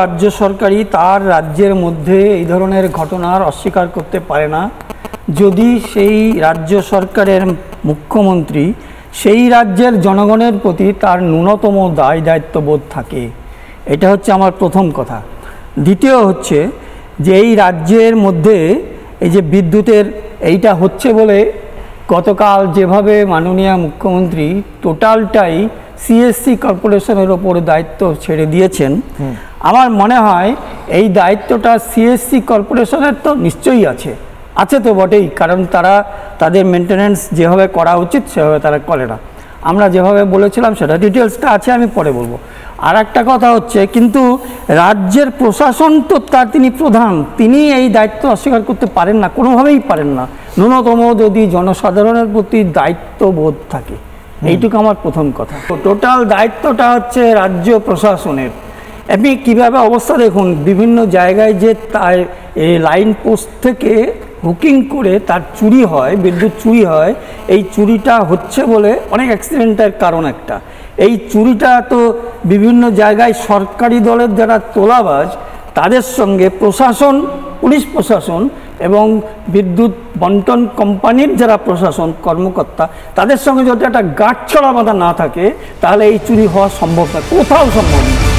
রাজ্য সরকারই তার রাজ্যের মধ্যে এই ধরনের ঘটনার অস্বীকার করতে পারে না যদি সেই রাজ্য সরকারের মুখ্যমন্ত্রী সেই রাজ্যের জনগণের প্রতি তার ন্যূনতম দায় দায়িত্ববোধ থাকে। এটা হচ্ছে আমার প্রথম কথা। দ্বিতীয় হচ্ছে যে এই রাজ্যের মধ্যে এই যে বিদ্যুতের এইটা হচ্ছে বলে গতকাল যেভাবে মাননীয় মুখ্যমন্ত্রী টোটালটাই সিএসসি কর্পোরেশনের ওপর দায়িত্ব ছেড়ে দিয়েছেন, আমার মনে হয় এই দায়িত্বটা সিএসসি কর্পোরেশনের তো নিশ্চয়ই আছে তো বটেই, কারণ তারা তাদের মেনটেন্যান্স যেভাবে করা উচিত সেভাবে তারা করে না। আমরা যেভাবে বলেছিলাম সেটা ডিটেলসটা আছে, আমি পরে বলবো। আর একটা কথা হচ্ছে, কিন্তু রাজ্যের প্রশাসন তো তিনি প্রধান, তিনি এই দায়িত্ব অস্বীকার করতে পারেন না, কোনোভাবেই পারেন না, ন্যূনতম যদি জনসাধারণের প্রতি দায়িত্ববোধ থাকে। এইটুকু আমার প্রথম কথা। টোটাল দায়িত্বটা হচ্ছে রাজ্য প্রশাসনের। আপনি কীভাবে অবস্থা দেখুন, বিভিন্ন জায়গায় যে তার এই লাইন পোস্ট থেকে হুকিং করে তার চুরি হয়, বিদ্যুৎ চুরি হয়। এই চুরিটা হচ্ছে বলে অনেক অ্যাক্সিডেন্টের কারণ একটা। এই চুরিটা তো বিভিন্ন জায়গায় সরকারি দলের যারা তোলাবাজ তাদের সঙ্গে প্রশাসন, পুলিশ প্রশাসন এবং বিদ্যুৎ বন্টন কোম্পানির যারা প্রশাসন কর্মকর্তা, তাদের সঙ্গে যদি একটা গাঁটছড়া বাঁধা না থাকে তাহলে এই চুরি হওয়া সম্ভব না, কোথাও সম্ভব না।